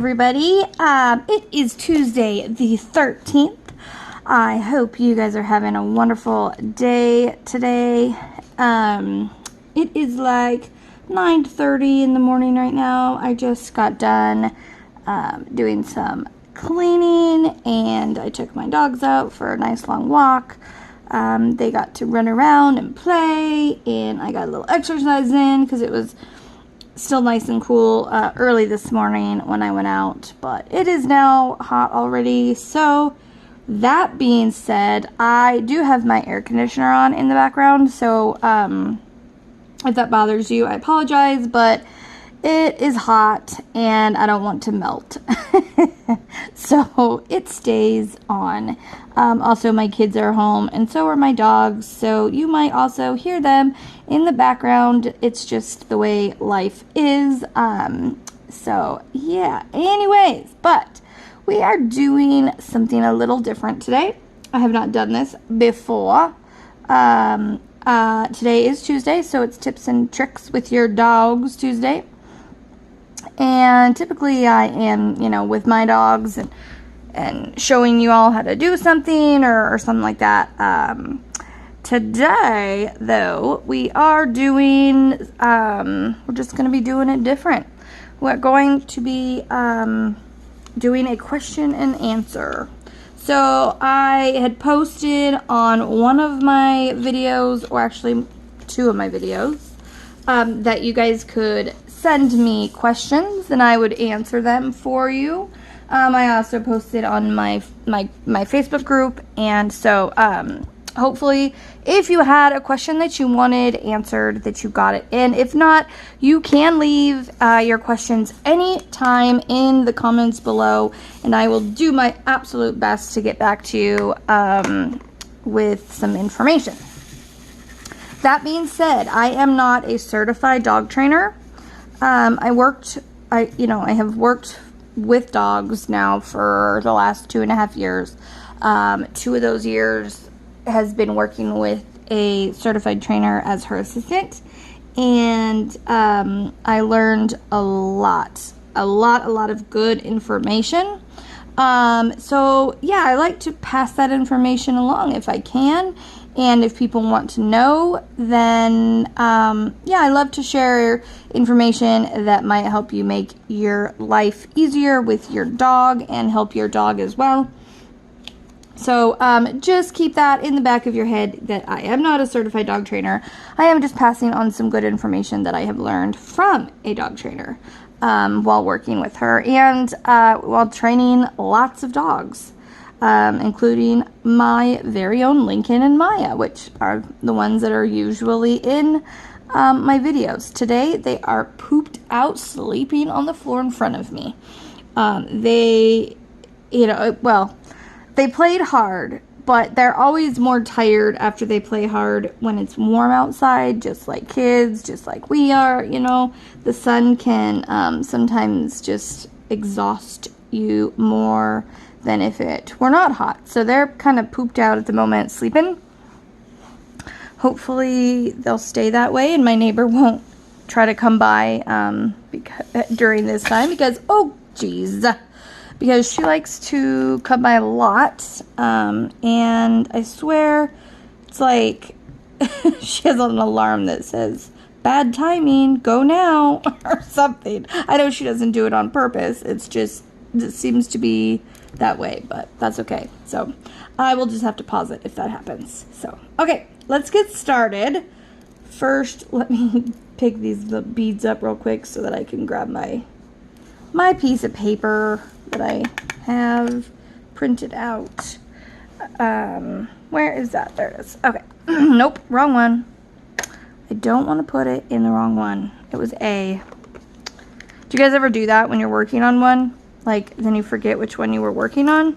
everybody. It is Tuesday the 13th. I hope you guys are having a wonderful day today. It is like 9:30 in the morning right now. I just got done doing some cleaning, and I took my dogs out for a nice long walk. They got to run around and play, and I got a little exercise in because it was still nice and cool early this morning when I went out, but it is now hot already. So that being said, I do have my air conditioner on in the background, so if that bothers you, I apologize, but it is hot and I don't want to melt. So it stays on. Also, my kids are home and so are my dogs, so you might also hear them in the background. It's just the way life is. So yeah, anyways, but we are doing something a little different today. I have not done this before. Today is Tuesday, so it's tips and tricks with your dogs Tuesday. And typically I am, with my dogs and showing you all how to do something or something like that. Today, though, we are doing, we're just going to be doing it different. We're going to be doing a question and answer. So I had posted on one of my videos, or actually two of my videos, that you guys could send me questions and I would answer them for you. I also posted on my Facebook group, and so hopefully if you had a question that you wanted answered, that you got it. And if not, you can leave your questions anytime in the comments below, and I will do my absolute best to get back to you with some information. That being said, I am not a certified dog trainer. I have worked with dogs now for the last 2.5 years. 2 of those years has been working with a certified trainer as her assistant, and I learned a lot of good information. So yeah, I like to pass that information along if I can. And if people want to know, then, I love to share information that might help you make your life easier with your dog and help your dog as well. So just keep that in the back of your head that I am not a certified dog trainer. I am just passing on some good information that I have learned from a dog trainer while working with her and while training lots of dogs. Including my very own Lincoln and Maya, which are the ones that are usually in my videos. Today, they are pooped out, sleeping on the floor in front of me. They played hard, but they're always more tired after they play hard when it's warm outside, just like kids, just like we are. The sun can sometimes just exhaust you more than if it were not hot. So they're kind of pooped out at the moment, sleeping. Hopefully they'll stay that way and my neighbor won't try to come by during this time because she likes to come by a lot, and I swear it's like she has an alarm that says bad timing, go now, or something. I know she doesn't do it on purpose. It seems to be that way, but that's okay. So I will just have to pause it if that happens. So okay, let's get started. First, let me pick these beads up real quick so that I can grab my piece of paper that I have printed out. Where is that? There it is. Okay. Nope, wrong one. I don't want to put it in the wrong one. It was A. Do you guys ever do that when you're working on one? Like, then you forget which one you were working on?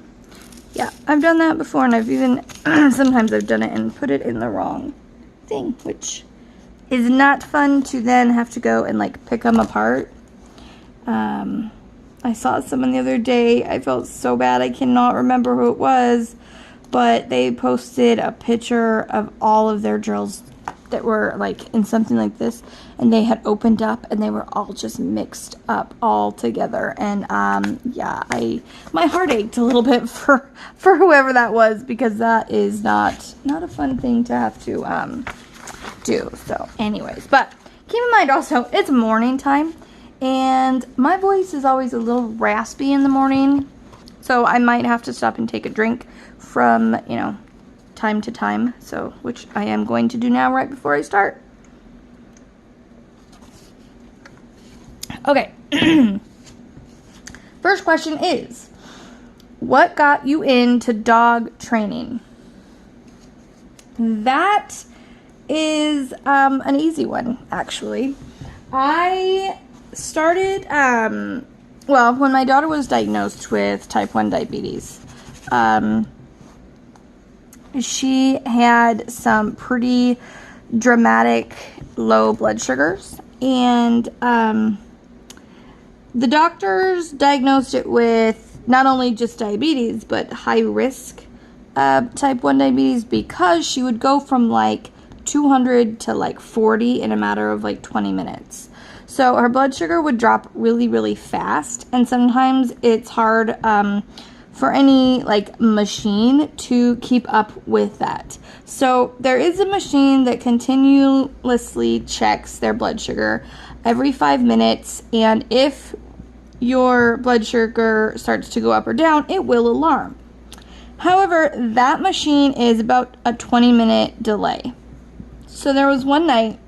Yeah, I've done that before, and I've even, sometimes I've done it and put it in the wrong thing, which is not fun to then have to go and, pick them apart. I saw someone the other day. I felt so bad. I cannot remember who it was, but they posted a picture of all of their drills that were like in something like this, and they had opened up and they were all just mixed up all together. And yeah, my heart ached a little bit for whoever that was, because that is not a fun thing to have to do. So anyways, but keep in mind also, it's morning time, and my voice is always a little raspy in the morning, so I might have to stop and take a drink from, you know, time to time, so which I am going to do now right before I start. Okay. First question is, what got you into dog training? That is an easy one, actually. I started, well, when my daughter was diagnosed with type 1 diabetes, she had some pretty dramatic low blood sugars, and the doctors diagnosed it with not only just diabetes, but high risk type 1 diabetes, because she would go from like 200 to like 40 in a matter of like 20 minutes. So her blood sugar would drop really, really fast, and sometimes it's hard for any like machine to keep up with that. So there is a machine that continuously checks their blood sugar every 5 minutes, and if your blood sugar starts to go up or down, it will alarm. However, that machine is about a 20-minute delay. So there was one night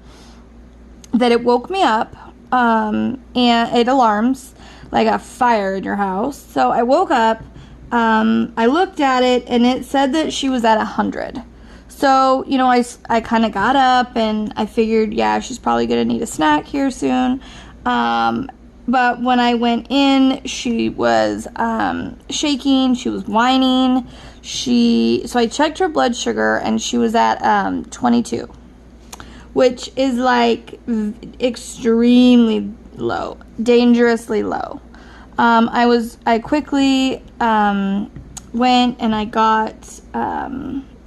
that it woke me up, and it alarms like a fire in your house. So I woke up, I looked at it, and it said that she was at 100. So, you know, I kind of got up, and I figured, yeah, she's probably going to need a snack here soon. But when I went in, she was shaking, she was whining. So I checked her blood sugar, and she was at 22, which is like extremely low, dangerously low. I quickly went and I got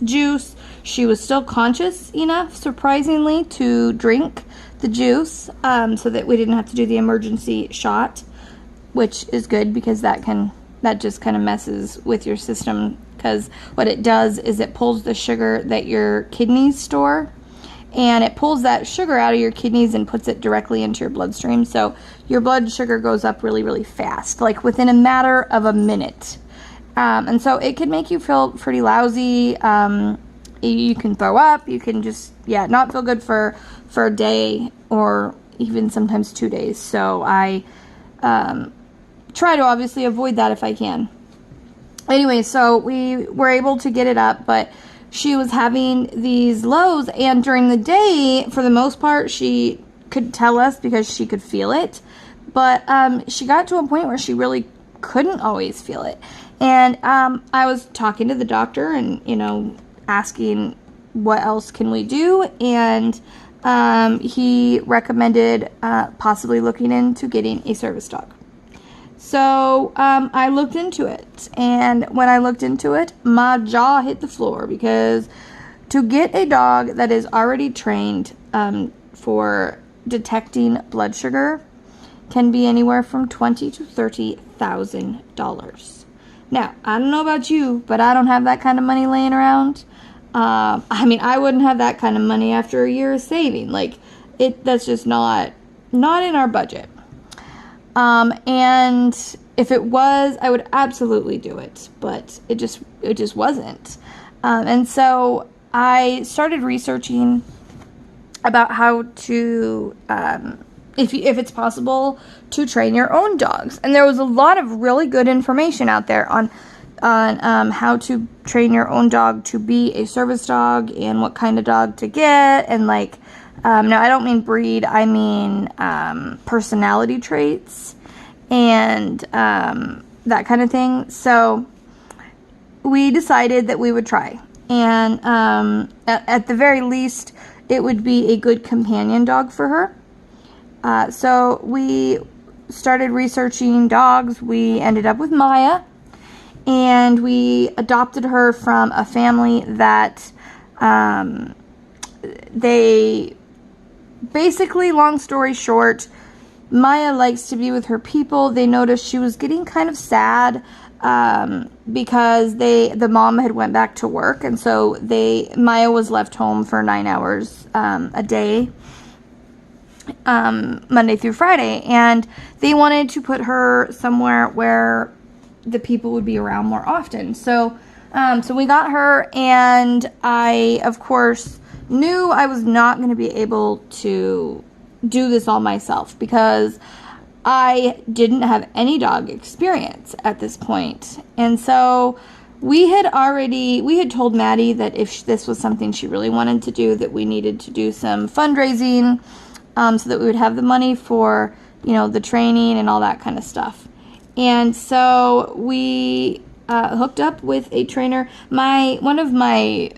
juice. She was still conscious enough, surprisingly, to drink the juice, so that we didn't have to do the emergency shot, which is good, because that just kind of messes with your system, because what it does is it pulls the sugar that your kidneys store, and it pulls that sugar out of your kidneys and puts it directly into your bloodstream. So your blood sugar goes up really, really fast, like within a matter of a minute. And so it can make you feel pretty lousy. You can throw up. You can just, not feel good for a day, or even sometimes 2 days. So I try to obviously avoid that if I can. Anyway, so we were able to get it up, but she was having these lows, and during the day, for the most part, she could tell us because she could feel it, but she got to a point where she really couldn't always feel it. And I was talking to the doctor and, you know, asking what else can we do, and he recommended possibly looking into getting a service dog. So I looked into it, and when I looked into it, my jaw hit the floor, because to get a dog that is already trained for detecting blood sugar can be anywhere from $20,000 to $30,000. Now, I don't know about you, but I don't have that kind of money laying around. I mean, I wouldn't have that kind of money after a year of saving. Like, that's just not in our budget. And if it was, I would absolutely do it, but it just wasn't. And so I started researching about how to, if it's possible to train your own dogs. And there was a lot of really good information out there on how to train your own dog to be a service dog, and what kind of dog to get, and like, now I don't mean breed, I mean personality traits, and that kind of thing. So we decided that we would try, and at the very least, it would be a good companion dog for her. So we started researching dogs. We ended up with Maya, and we adopted her from a family that they basically, long story short, Maya likes to be with her people. They noticed she was getting kind of sad because the mom had went back to work, and so Maya was left home for 9 hours a day, Monday through Friday, and they wanted to put her somewhere where the people would be around more often. So we got her, and I, of course, knew I was not going to be able to do this all myself because I didn't have any dog experience at this point. And so we had told Maddie that if this was something she really wanted to do, that we needed to do some fundraising so that we would have the money for, the training and all that kind of stuff. And so we hooked up with a trainer. One of my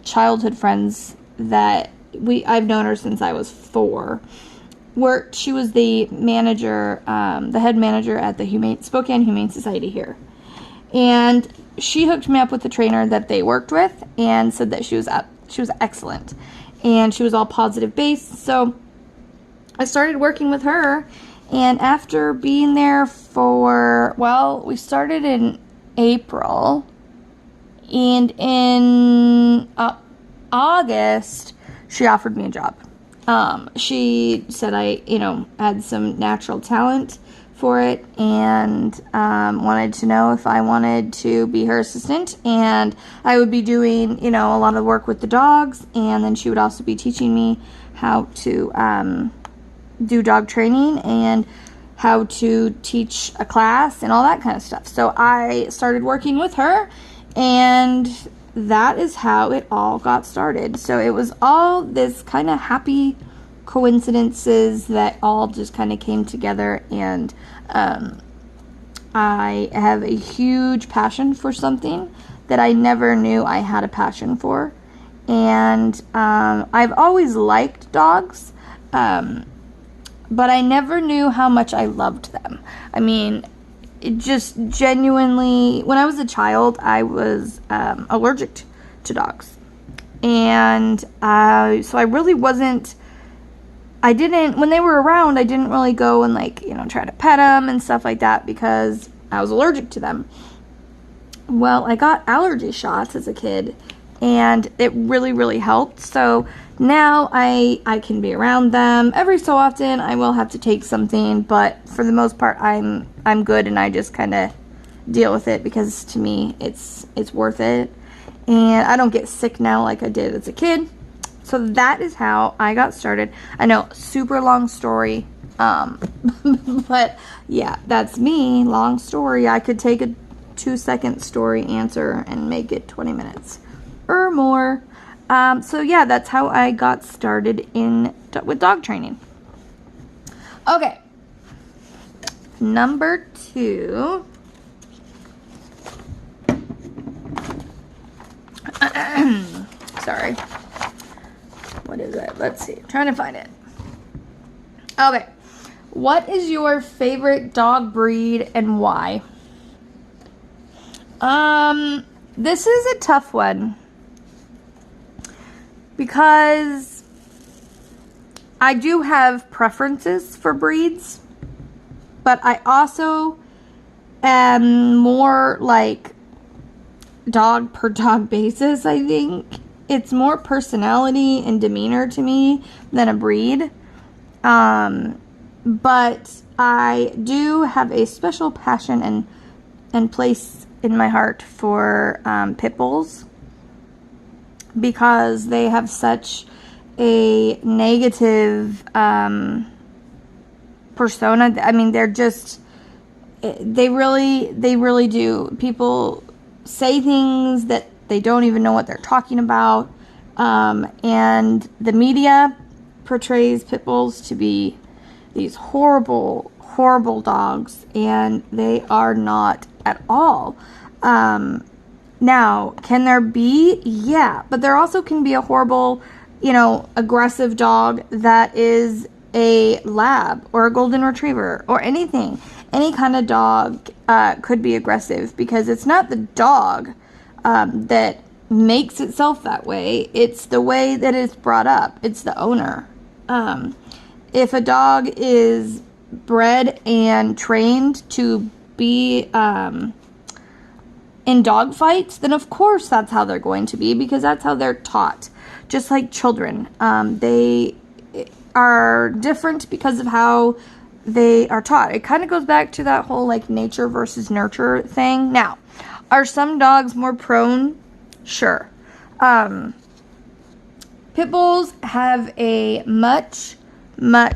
childhood friends that I've known her since I was 4. She was the manager, the head manager at the Spokane Humane Society here. And she hooked me up with the trainer that they worked with and said that she was excellent. And she was all positive based. So I started working with her. And after being there we started in April. And in August, she offered me a job. She said I, had some natural talent for it and wanted to know if I wanted to be her assistant. And I would be doing, a lot of work with the dogs. And then she would also be teaching me how to do dog training and how to teach a class and all that kind of stuff. So I started working with her, and that is how it all got started. So it was all this kind of happy coincidences that all just kind of came together, and I have a huge passion for something that I never knew I had a passion for. And I've always liked dogs, but I never knew how much I loved them. I mean, it just genuinely, when I was a child, I was allergic to dogs. And so I really wasn't, when they were around, I didn't really go and try to pet them and stuff like that because I was allergic to them. Well, I got allergy shots as a kid, and it really, really helped. So now I can be around them. Every so often I will have to take something, but for the most part I'm good, and I just kind of deal with it because to me it's worth it. And I don't get sick now like I did as a kid. So that is how I got started. I know, super long story. But yeah, that's me. Long story. I could take a 2-second story answer and make it 20 minutes or more. So yeah, that's how I got started with dog training. Okay. Number 2. Sorry. What is it? Let's see. I'm trying to find it. Okay. What is your favorite dog breed and why? This is a tough one because I do have preferences for breeds, but I also am more dog per dog basis. I think it's more personality and demeanor to me than a breed. But I do have a special passion and place in my heart for pit bulls because they have such a negative persona. I mean, they really do. People say things that they don't even know what they're talking about. And the media portrays pit bulls to be these horrible, horrible dogs, and they are not at all. Now, can there be? Yeah, but there also can be a horrible, aggressive dog that is a lab or a golden retriever or anything. Any kind of dog could be aggressive because it's not the dog that makes itself that way. It's the way that it's brought up. It's the owner. If a dog is bred and trained to be in dog fights, then of course that's how they're going to be, because that's how they're taught. Just like children, they are different because of how they are taught. It kind of goes back to that whole like nature versus nurture thing. Now, are some dogs more prone? Sure. Pit bulls have a much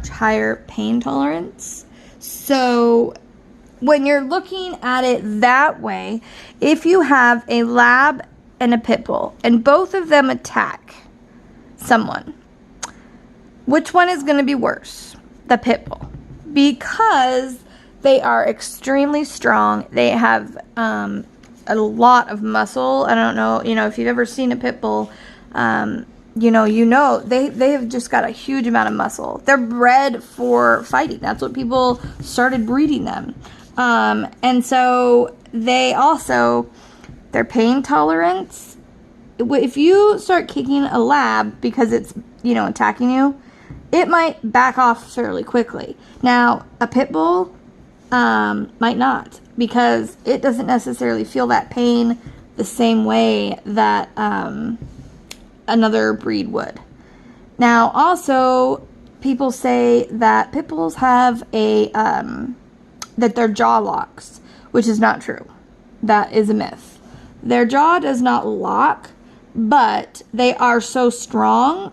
higher pain tolerance. So when you're looking at it that way, if you have a lab and a pit bull and both of them attack someone, which one is going to be worse? The pit bull, because they are extremely strong. They have a lot of muscle. I don't know, if you've ever seen a pit bull, they have just got a huge amount of muscle. They're bred for fighting. That's what people started breeding them. And so they also, their pain tolerance, if you start kicking a lab because it's, attacking you, it might back off fairly quickly. Now, a pit bull might not, because it doesn't necessarily feel that pain the same way that another breed would. Now, also, people say that pit bulls have that their jaw locks, which is not true. That is a myth. Their jaw does not lock, but they are so strong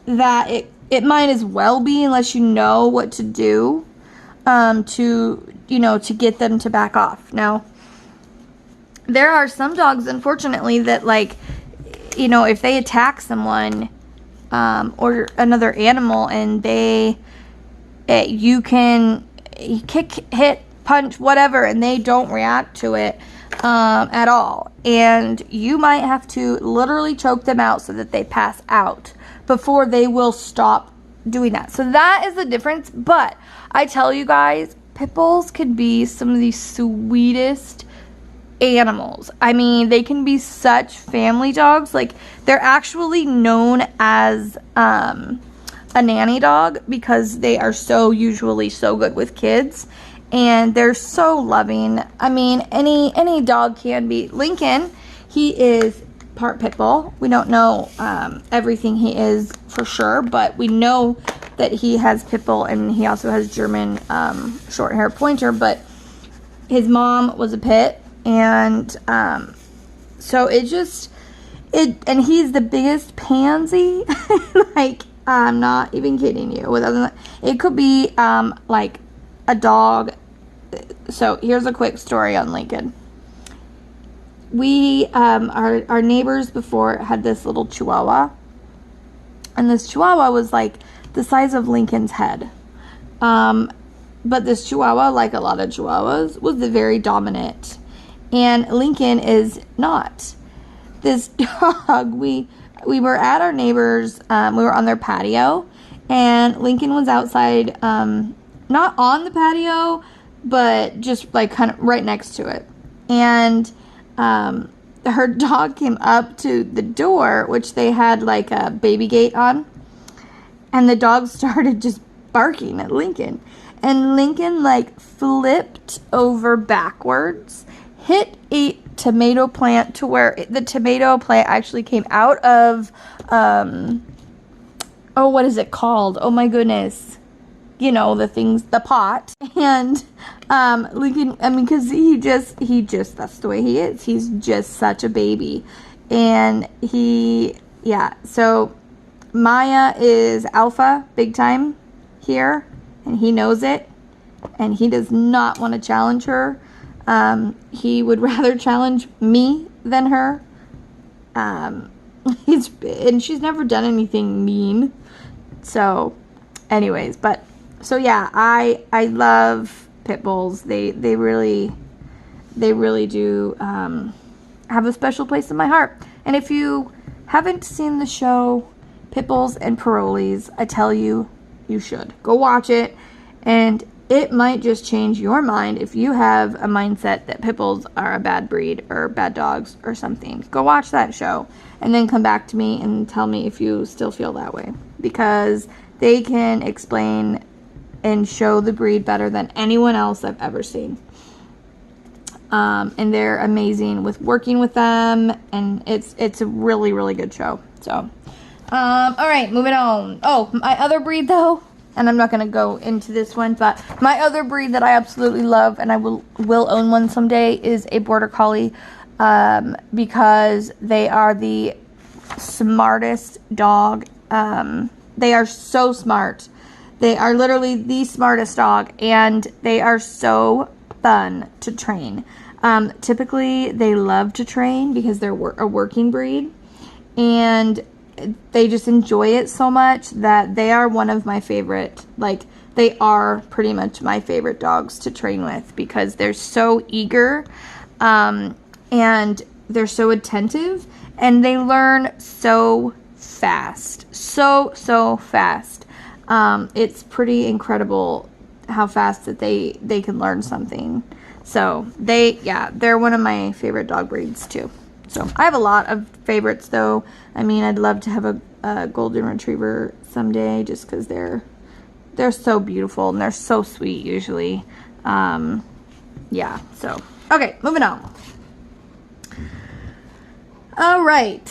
that it might as well be, unless you know what to do to get them to back off. Now, there are some dogs, unfortunately, that if they attack someone or another animal and you can kick, hit, punch, whatever, and they don't react to it at all. And you might have to literally choke them out so that they pass out before they will stop doing that. So that is the difference. But I tell you guys, pit bulls can be some of the sweetest animals. I mean, they can be such family dogs. They're actually known as a nanny dog, because they are usually so good with kids, and they're so loving. I mean, any dog can be. Lincoln, he is part pit bull. We don't know everything he is for sure, but we know that he has pit bull, and he also has German short hair pointer, but his mom was a pit. And so and he's the biggest pansy. I'm not even kidding you. It could be a dog. So here's a quick story on Lincoln. We our neighbors before had this little Chihuahua, and this Chihuahua was the size of Lincoln's head. But this Chihuahua, like a lot of Chihuahuas, was very dominant. And Lincoln is not. This dog, we were at our neighbors, we were on their patio, and Lincoln was outside, not on the patio, but just kind of right next to it. And her dog came up to the door, which they had a baby gate on, and the dog started just barking at Lincoln. And Lincoln flipped over backwards, hit a tomato plant to where the tomato plant actually came out of, what is it called? Oh my goodness. The pot. And Lincoln, because he just, that's the way he is. He's just such a baby. And so Maya is alpha big time here, and he knows it, and he does not want to challenge her. He would rather challenge me than her. And she's never done anything mean. So, anyways, I love pit bulls. They really do have a special place in my heart. And if you haven't seen the show Pit Bulls and Parolees, I tell you, you should go watch it. And it might just change your mind if you have a mindset that pit bulls are a bad breed or bad dogs or something. Go watch that show and then come back to me and tell me if you still feel that way, because they can explain and show the breed better than anyone else I've ever seen. And they're amazing with working with them, and it's a really, really good show. So, all right, moving on. Oh, my other breed though, and I'm not going to go into this one, but my other breed that I absolutely love, and I will own one someday, is a Border Collie, because they are the smartest dog. They are so smart. They are literally the smartest dog, and they are so fun to train. Typically, they love to train because they're a working breed, and they just enjoy it so much that they are one of my favorite, like, they are pretty much my favorite dogs to train with, because they're so eager, and they're so attentive, and they learn so fast. So fast. It's pretty incredible how fast that they can learn something. So they're one of my favorite dog breeds too. So I have a lot of favorites though. I mean, I'd love to have a golden retriever someday, just because they're so beautiful and they're so sweet usually. Yeah, so okay, moving on. All right.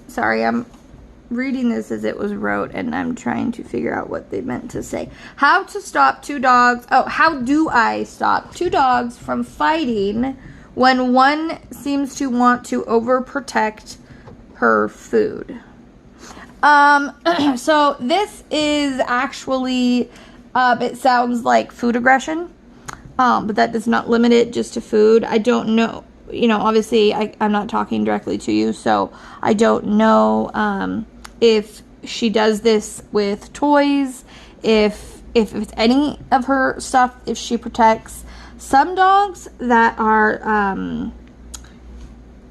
Sorry, I'm reading this as it was wrote, and I'm trying to figure out what they meant to say. How do I stop two dogs from fighting when one seems to want to overprotect her food? So this is actually, it sounds like food aggression, but that does not limit it just to food. I don't know, obviously I'm not talking directly to you, so I don't know, if she does this with toys, if it's any of her stuff, if she protects. Some dogs that are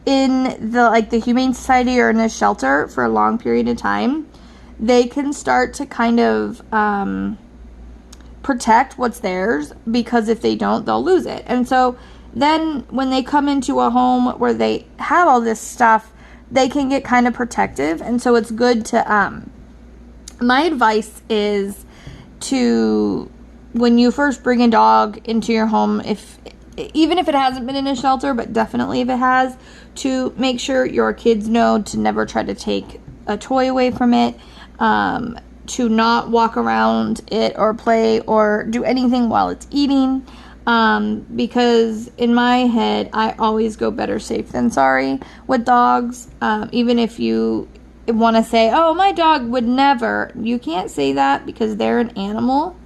in the Humane Society or in a shelter for a long period of time, they can start to kind of protect what's theirs, because if they don't, they'll lose it. And so then when they come into a home where they have all this stuff, they can get kind of protective. And so it's good to, my advice is to, when you first bring a dog into your home, even if it hasn't been in a shelter, but definitely if it has, to make sure your kids know to never try to take a toy away from it, to not walk around it or play or do anything while it's eating. Because in my head, I always go better safe than sorry with dogs. Even if you want to say, oh, my dog would never, you can't say that, because they're an animal.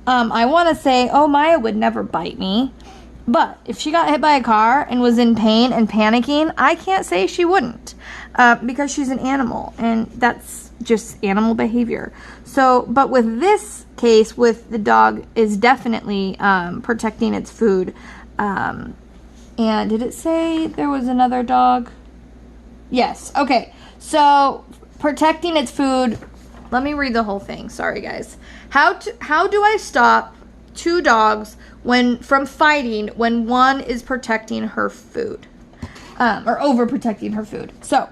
I want to say, oh, Maya would never bite me. But if she got hit by a car and was in pain and panicking, I can't say she wouldn't, because she's an animal, and that's just animal behavior. So, but with this case, with the dog is definitely protecting its food. And did it say there was another dog? Yes. Okay. So protecting its food. Let me read the whole thing. Sorry, guys. How do I stop two dogs from fighting when one is protecting her food, or overprotecting her food? So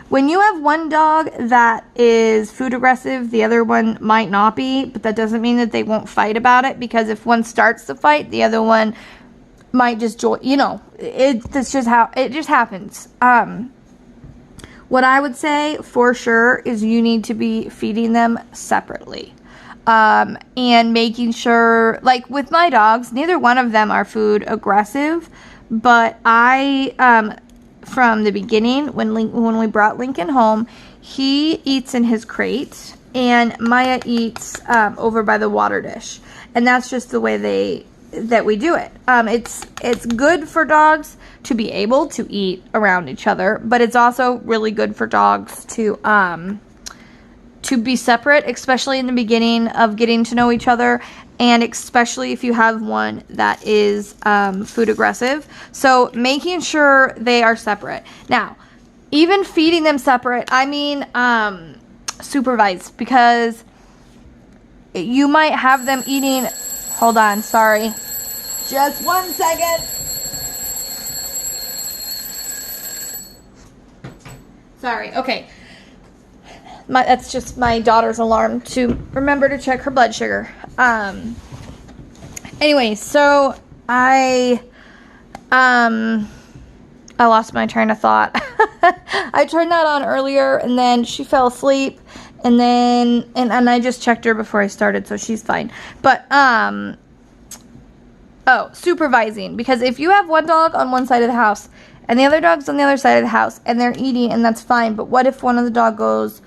when you have one dog that is food aggressive, the other one might not be, but that doesn't mean that they won't fight about it, because if one starts to fight, the other one might just join. That's just how it just happens. What I would say for sure is you need to be feeding them separately. And making sure, like with my dogs, neither one of them are food aggressive, but from the beginning, when we brought Lincoln home, he eats in his crate, and Maya eats over by the water dish, and that's just the way that we do it. It's good for dogs to be able to eat around each other, but it's also really good for dogs to be separate, especially in the beginning of getting to know each other, and especially if you have one that is food aggressive. So making sure they are separate. Now, even feeding them separate, I mean supervised, because you might have them eating, hold on, sorry. Just 1 second. Sorry, okay. That's just my daughter's alarm to remember to check her blood sugar. Anyway, so I lost my train of thought. I turned that on earlier, and then she fell asleep, and then and I just checked her before I started, so she's fine. But supervising, because if you have one dog on one side of the house and the other dog's on the other side of the house and they're eating, and that's fine, but what if one of the dog goes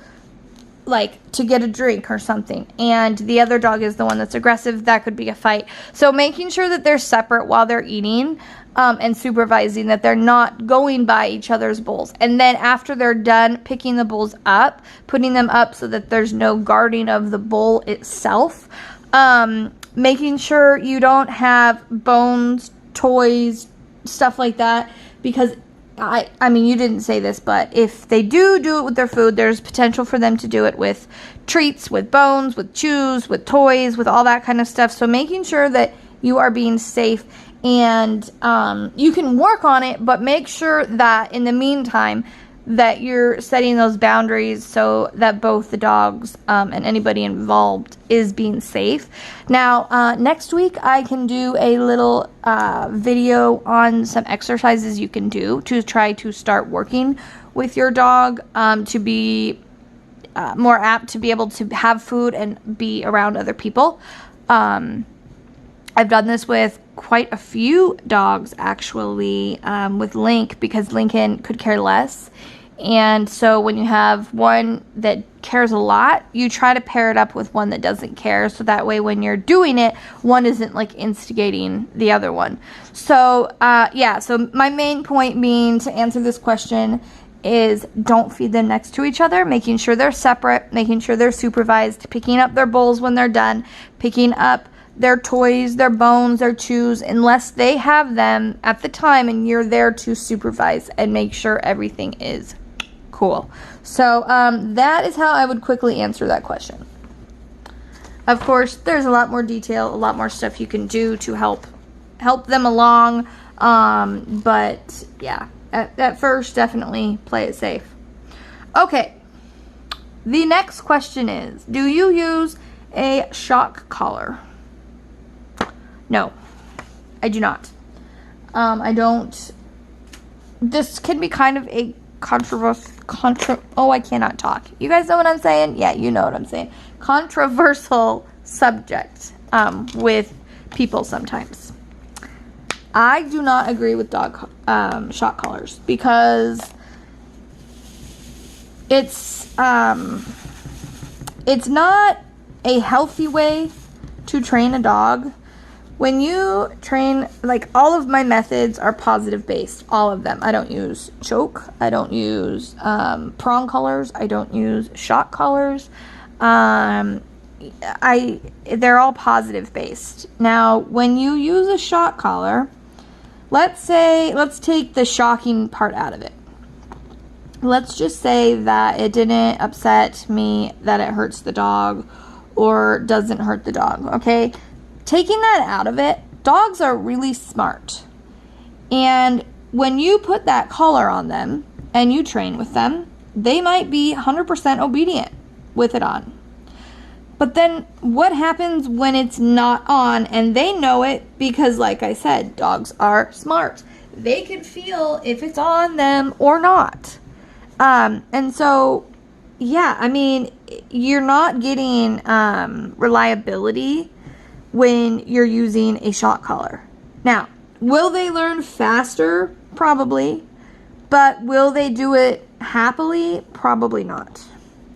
like to get a drink or something and the other dog is the one that's aggressive? That could be a fight. So making sure that they're separate while they're eating, and supervising that they're not going by each other's bowls, and then after they're done picking the bowls up, putting them up so that there's no guarding of the bowl itself. Making sure you don't have bones, toys, stuff like that, because I mean, you didn't say this, but if they do it with their food, there's potential for them to do it with treats, with bones, with chews, with toys, with all that kind of stuff. So making sure that you are being safe, and you can work on it, but make sure that in the meantime that you're setting those boundaries so that both the dogs and anybody involved is being safe. Now, next week I can do a little video on some exercises you can do to try to start working with your dog to be more apt to be able to have food and be around other people. I've done this with quite a few dogs, actually, with Link, because Lincoln could care less. And so when you have one that cares a lot, you try to pair it up with one that doesn't care, so that way when you're doing it, one isn't like instigating the other one. So yeah, so my main point being, to answer this question, is don't feed them next to each other, making sure they're separate, making sure they're supervised, picking up their bowls when they're done, picking up their toys, their bones, their chews, unless they have them at the time and you're there to supervise and make sure everything is cool. So that is how I would quickly answer that question. Of course, there's a lot more detail, a lot more stuff you can do to help them along, but yeah, at first, definitely play it safe. Okay, the next question is, do you use a shock collar? No, I do not. I don't. This can be kind of a I cannot talk. You guys know what I'm saying? Yeah, you know what I'm saying. Controversial subject with people sometimes. I do not agree with dog shock collars, because it's not a healthy way to train a dog. When you train, like, all of my methods are positive based, all of them. I don't use choke, I don't use prong collars, I don't use shock collars. They're all positive based. Now, when you use a shock collar, let's take the shocking part out of it. Let's just say that it didn't upset me that it hurts the dog or doesn't hurt the dog, okay? Taking that out of it, dogs are really smart. And when you put that collar on them and you train with them, they might be 100% obedient with it on. But then what happens when it's not on and they know it? Because, like I said, dogs are smart. They can feel if it's on them or not. And so, yeah, I mean, you're not getting reliability when you're using a shock collar. Now, will they learn faster? Probably. But will they do it happily? Probably not.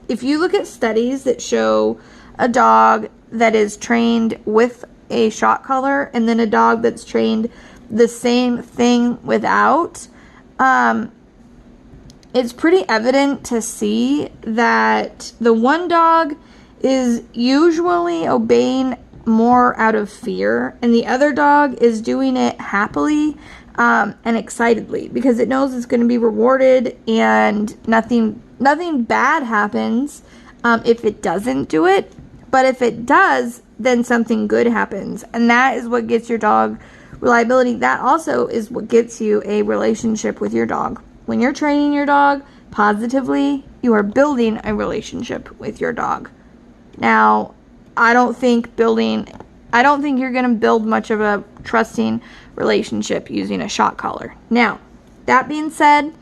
If you look at studies that show a dog that is trained with a shock collar and then a dog that's trained the same thing without, it's pretty evident to see that the one dog is usually obeying more out of fear, and the other dog is doing it happily and excitedly, because it knows it's going to be rewarded and nothing bad happens if it doesn't do it. But if it does, then something good happens. And that is what gets your dog reliability. That also is what gets you a relationship with your dog. When you're training your dog positively, you are building a relationship with your dog. Now, I don't think you're going to build much of a trusting relationship using a shock collar. Now, that being said,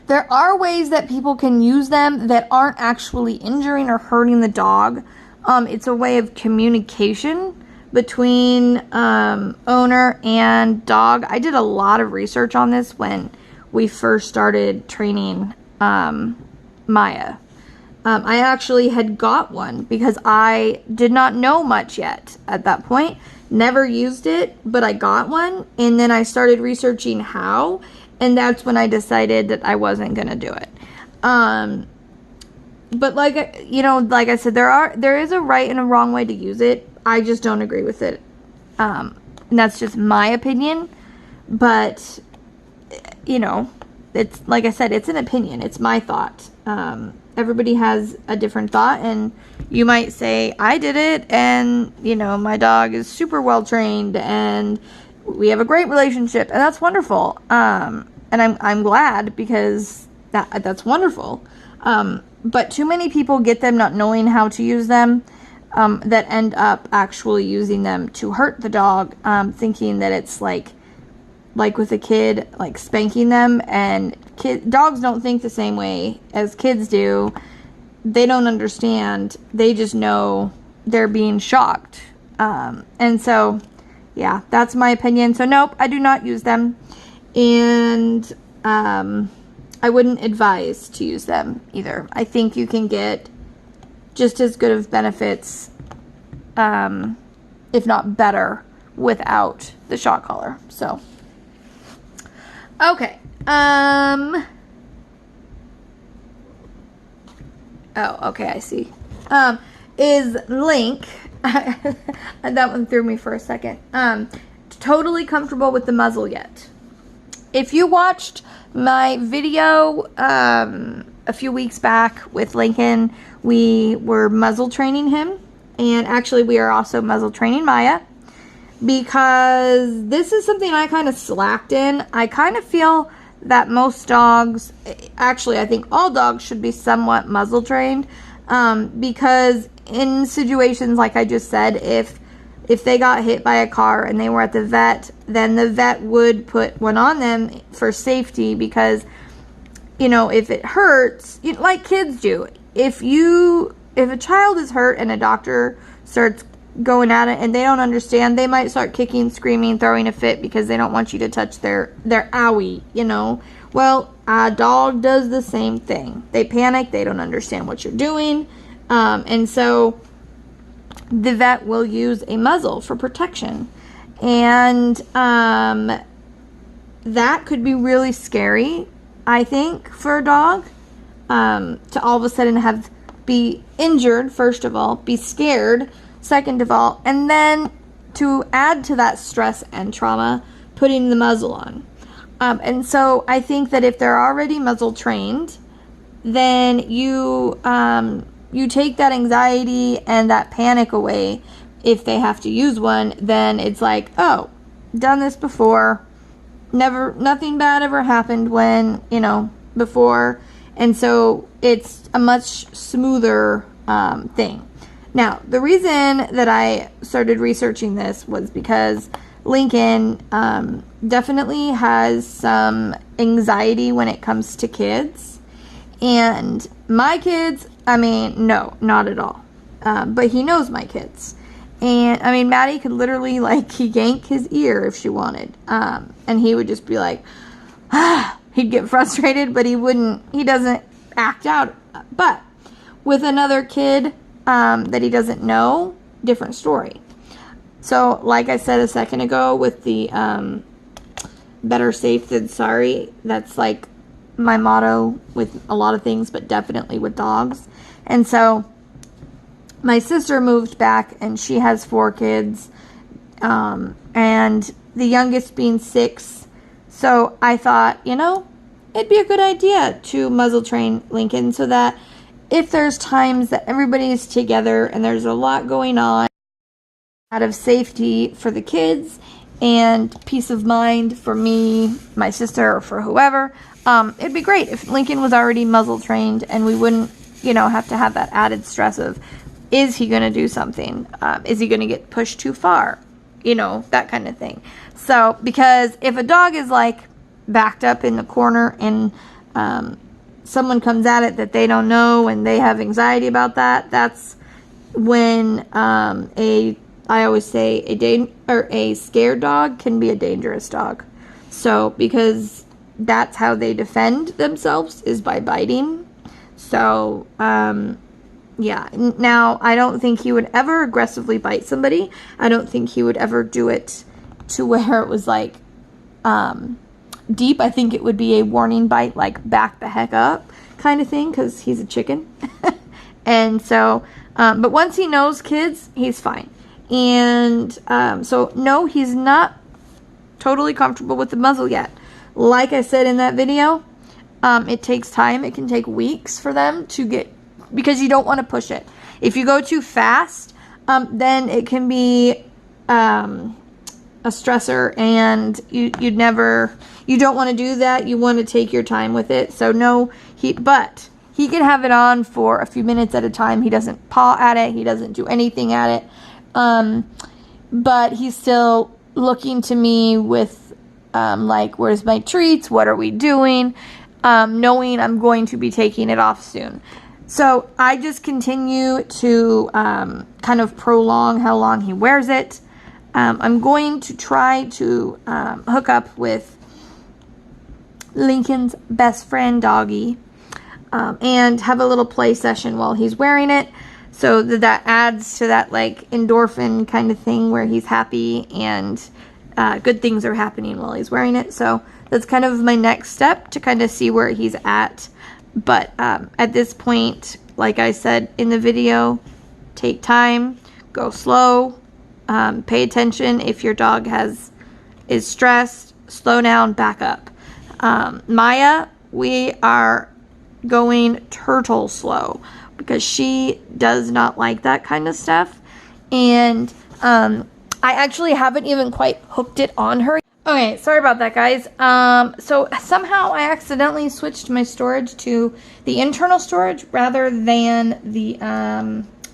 there are ways that people can use them that aren't actually injuring or hurting the dog. It's a way of communication between owner and dog. I did a lot of research on this when we first started training Maya. I actually had got one because I did not know much yet at that point. Never used it, but I got one, and then I started researching how, and that's when I decided that I wasn't going to do it. But like I said, there is a right and a wrong way to use it. I just don't agree with it. And that's just my opinion. But, it's like I said, it's an opinion. It's my thought. Everybody has a different thought, and you might say, I did it, and, my dog is super well trained, and we have a great relationship, and that's wonderful. And I'm glad, because that's wonderful. But too many people get them not knowing how to use them, that end up actually using them to hurt the dog, thinking that it's like with a kid, like spanking them, and dogs don't think the same way as kids do. They don't understand. They just know they're being shocked. And so, yeah, that's my opinion. So nope, I do not use them. And I wouldn't advise to use them either. I think you can get just as good of benefits, if not better, without the shock collar. So, okay. Oh, okay, I see. Is Link, that one threw me for a second, totally comfortable with the muzzle yet? If you watched my video a few weeks back with Lincoln, we were muzzle training him, and actually we are also muzzle training Maya, because this is something I kind of slacked in. I kind of feel that most dogs, actually I think all dogs, should be somewhat muzzle trained, because in situations like I just said, if they got hit by a car and they were at the vet, then the vet would put one on them for safety, because if it hurts, like kids do, if a child is hurt and a doctor starts going at it and they don't understand, they might start kicking, screaming, throwing a fit because they don't want you to touch their owie, Well, a dog does the same thing. They panic, they don't understand what you're doing, and so the vet will use a muzzle for protection. And that could be really scary, I think, for a dog, to all of a sudden be injured, first of all, be scared, second of all, and then to add to that stress and trauma, putting the muzzle on. And so I think that if they're already muzzle trained, then you take that anxiety and that panic away. If they have to use one, then it's like, oh, done this before. Nothing bad ever happened before. And so it's a much smoother thing. Now, the reason that I started researching this was because Lincoln definitely has some anxiety when it comes to kids. And my kids, no, not at all. But he knows my kids. And, Maddie could literally, yank his ear if she wanted. And he would just be like, he'd get frustrated, but he doesn't act out. But with another kid that he doesn't know, different story. So, like I said a second ago with the better safe than sorry, that's my motto with a lot of things, but definitely with dogs. And so my sister moved back, and she has 4 kids, and the youngest being 6. So I thought, it'd be a good idea to muzzle train Lincoln so that if there's times that everybody's together and there's a lot going on, out of safety for the kids and peace of mind for me, my sister, or for whoever, it'd be great if Lincoln was already muzzle trained and we wouldn't, have to have that added stress of, is he going to do something? Is he going to get pushed too far? That kind of thing. So, because if a dog is like backed up in the corner and someone comes at it that they don't know and they have anxiety about that, that's when I always say a scared dog can be a dangerous dog. So, because that's how they defend themselves, is by biting. So, yeah. Now, I don't think he would ever aggressively bite somebody. I don't think he would ever do it to where it was like deep. I think it would be a warning bite, like back the heck up kind of thing, because he's a chicken. And so, but once he knows kids, he's fine. And so, no, he's not totally comfortable with the muzzle yet. Like I said in that video, it takes time. It can take weeks for them to get, because you don't want to push it. If you go too fast, then it can be a stressor, and you don't want to do that. You want to take your time with it. So no, but he can have it on for a few minutes at a time. He doesn't paw at it. He doesn't do anything at it. But he's still looking to me with, like, where's my treats? What are we doing? Knowing I'm going to be taking it off soon. So I just continue to kind of prolong how long he wears it. I'm going to try to hook up with Lincoln's best friend, Doggy, and have a little play session while he's wearing it. So that adds to that, like, endorphin kind of thing where he's happy and good things are happening while he's wearing it. So that's kind of my next step to kind of see where he's at. But at this point, like I said in the video, take time, go slow, pay attention. If your dog is stressed, slow down, back up. Maya, we are going turtle slow because she does not like that kind of stuff. And I actually haven't even quite hooked it on her. Okay, sorry about that, guys. So somehow I accidentally switched my storage to the internal storage rather than the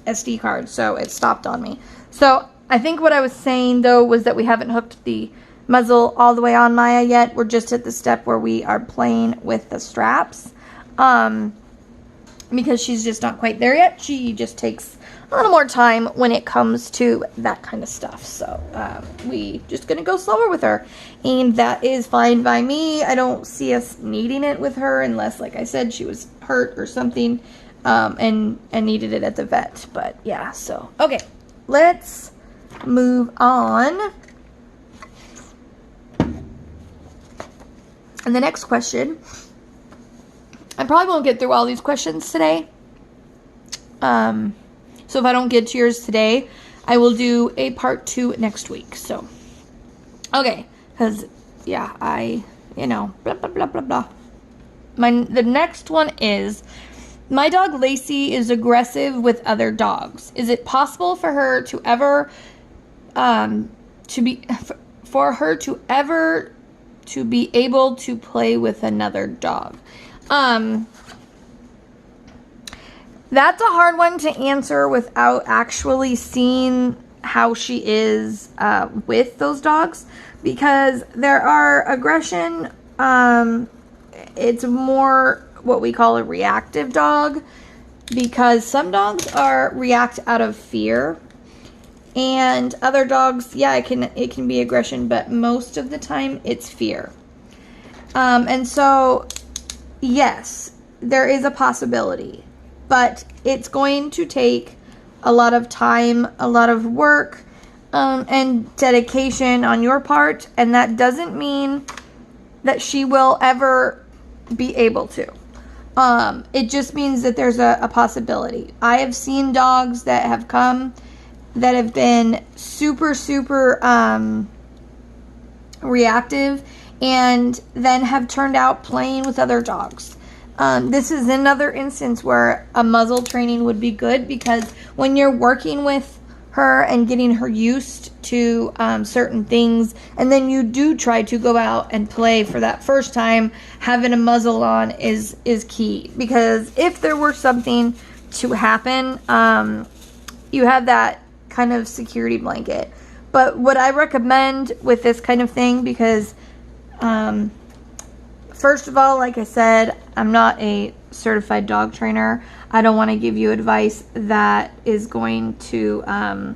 SD card, so it stopped on me. So I think what I was saying, though, was that we haven't hooked the muzzle all the way on Maya yet. We're just at the step where we are playing with the straps, because she's just not quite there yet. She just takes a little more time when it comes to that kind of stuff. So we just gonna go slower with her, and that is fine by me. I don't see us needing it with her unless, like I said, she was hurt or something, and needed it at the vet. But yeah, so okay, let's move on. And the next question, I probably won't get through all these questions today. So if I don't get to yours today, I will do a part 2 next week. So, okay, because, yeah, blah, blah, blah, blah, blah. The next one is, my dog Lacey is aggressive with other dogs. Is it possible for her to ever, to be able to play with another dog? That's a hard one to answer without actually seeing how she is with those dogs, because there are aggression. It's more what we call a reactive dog, because some dogs react out of fear, and other dogs, yeah, it can be aggression, but most of the time it's fear. And so, yes, there is a possibility. But it's going to take a lot of time, a lot of work, and dedication on your part. And that doesn't mean that she will ever be able to. It just means that there's a possibility. I have seen dogs that have come that have been super, super reactive, and then have turned out playing with other dogs. This is another instance where a muzzle training would be good, because when you're working with her and getting her used to certain things, and then you do try to go out and play for that first time, having a muzzle on is key, because if there were something to happen, you have that kind of security blanket. But what I recommend with this kind of thing, because first of all, like I said, I'm not a certified dog trainer. I don't want to give you advice that is going to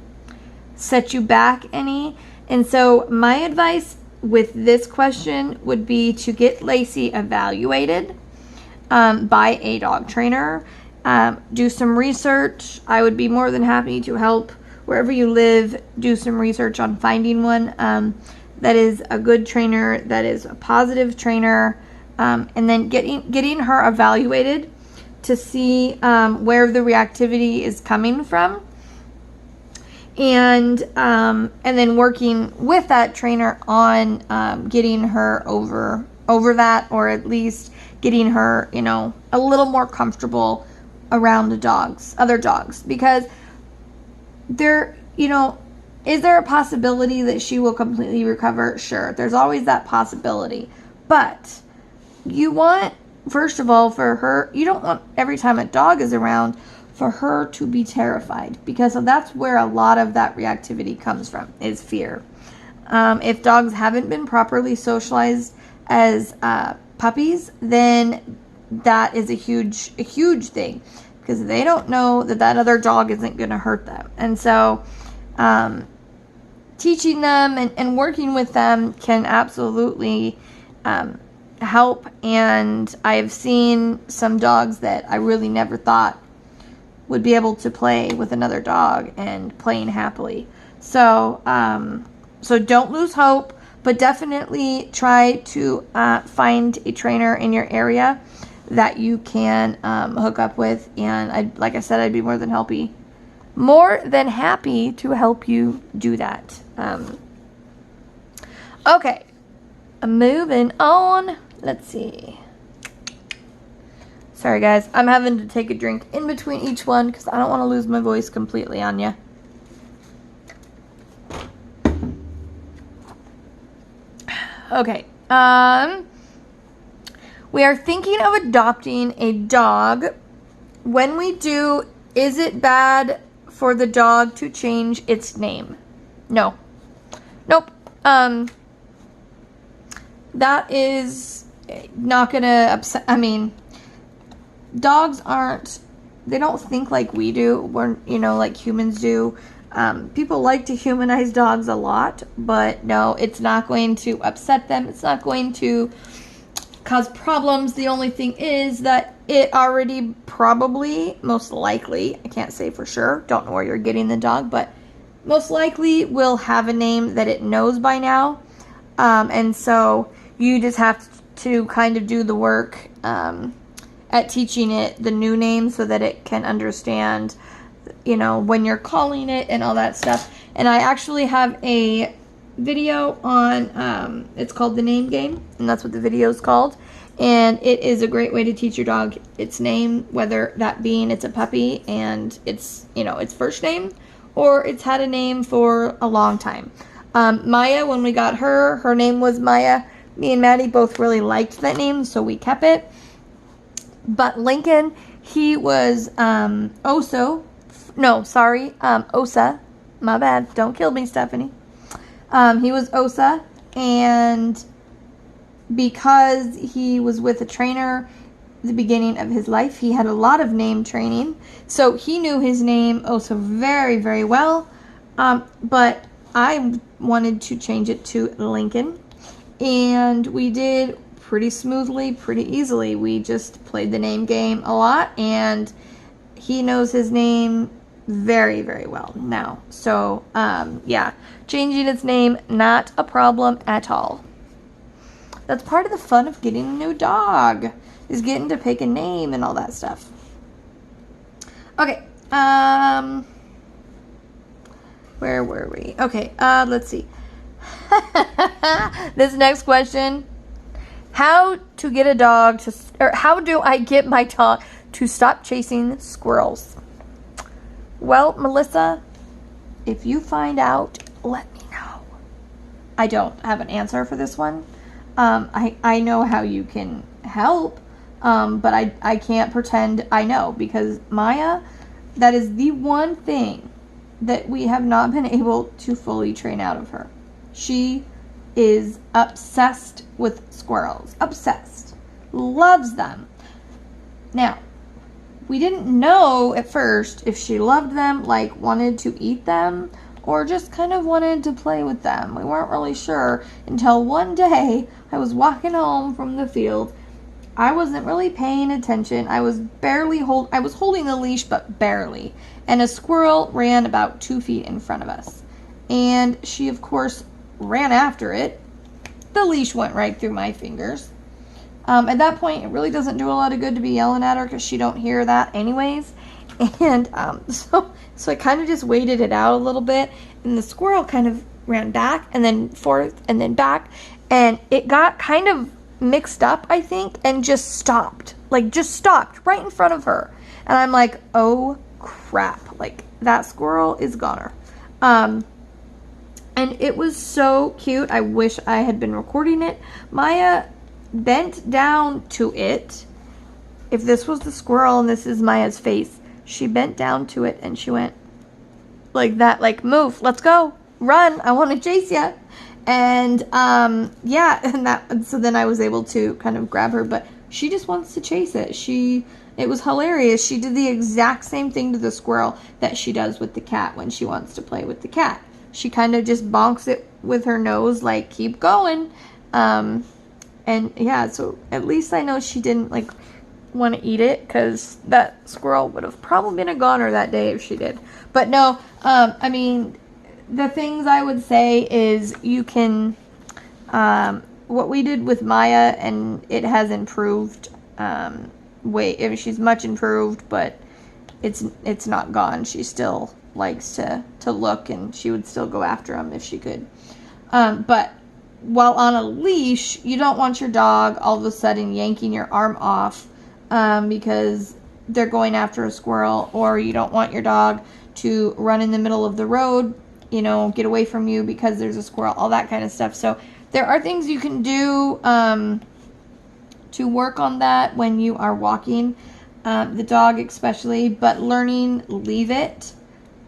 set you back any. And so my advice with this question would be to get Lacey evaluated by a dog trainer. Do some research. I would be more than happy to help wherever you live. Do some research on finding one that is a good trainer, that is a positive trainer, and then getting her evaluated to see where the reactivity is coming from, and then working with that trainer on getting her over that, or at least getting her, a little more comfortable around other dogs, because there, is there a possibility that she will completely recover? Sure, there's always that possibility, but you want, first of all, for her, you don't want every time a dog is around for her to be terrified, because that's where a lot of that reactivity comes from, is fear. If dogs haven't been properly socialized as puppies, then that is a huge thing, because they don't know that other dog isn't going to hurt them. And so teaching them and working with them can absolutely help. And I've seen some dogs that I really never thought would be able to play with another dog and playing happily. So so don't lose hope, but definitely try to find a trainer in your area that you can hook up with. And like I said, I'd be more than happy to help you do that. Okay, moving on. Let's see. Sorry guys, I'm having to take a drink in between each one because I don't want to lose my voice completely on you. Okay, we are thinking of adopting a dog. When we do, is it bad for the dog to change its name? No. Nope. That is not gonna upset, dogs they don't think like we do. We're, like humans do. People like to humanize dogs a lot, but no, it's not going to upset them. It's not going to cause problems. The only thing is that it already probably, most likely, I can't say for sure, don't know where you're getting the dog, but most likely will have a name that it knows by now. And so you just have to kind of do the work at teaching it the new name so that it can understand, when you're calling it and all that stuff. And I actually have a video on, it's called The Name Game, and that's what the video is called. And it is a great way to teach your dog its name, whether that being it's a puppy and it's, its first name, or it's had a name for a long time. Maya, when we got her name was Maya. Me and Maddie both really liked that name, so we kept it. But Lincoln, he was Osa. My bad. Don't kill me, Stephanie. He was Osa, and because he was with a trainer at the beginning of his life, he had a lot of name training. So he knew his name Osa very, very well. But I wanted to change it to Lincoln, and we did pretty smoothly, pretty easily. We just played the name game a lot, and he knows his name very, very well now. So, yeah, changing its name, not a problem at all. That's part of the fun of getting a new dog, is getting to pick a name and all that stuff. Okay, where were we? Okay, let's see. This next question. How to get a dog to, or how do I get my dog to stop chasing squirrels? Well, Melissa, if you find out, let me know. I don't have an answer for this one. I know how you can help, but I can't pretend I know, because Maya, that is the one thing that we have not been able to fully train out of her. She is obsessed with squirrels. Obsessed. Loves them. Now, we didn't know at first if she loved them, like wanted to eat them, or just kind of wanted to play with them. We weren't really sure until one day I was walking home from the field. I wasn't really paying attention. I was holding the leash, but barely. And a squirrel ran about 2 feet in front of us. And she, of course, ran after it. The leash went right through my fingers. At that point, it really doesn't do a lot of good to be yelling at her because she don't hear that anyways. And so I kind of just waited it out a little bit. And the squirrel kind of ran back and then forth and then back. And it got kind of mixed up, I think, and just stopped. Like, just stopped right in front of her. And I'm like, oh, crap. Like, that squirrel is goner. And it was so cute. I wish I had been recording it. Maya bent down to it. If this was the squirrel and this is Maya's face, she bent down to it and she went like that, like, move, let's go, run, I want to chase you. And yeah, and so then I was able to kind of grab her, but she just wants to chase it. It was hilarious. She did the exact same thing to the squirrel that she does with the cat when she wants to play with the cat. She kind of just bonks it with her nose, like, keep going. And yeah, so at least I know she didn't, like, want to eat it, because that squirrel would have probably been a goner that day if she did. But no, I mean, the things I would say is you can, what we did with Maya, and it has improved, she's much improved, but it's not gone. She still likes to look, and she would still go after them if she could. But while on a leash, you don't want your dog all of a sudden yanking your arm off because they're going after a squirrel, or you don't want your dog to run in the middle of the road, get away from you because there's a squirrel, all that kind of stuff. So there are things you can do to work on that when you are walking the dog especially, but learning leave it.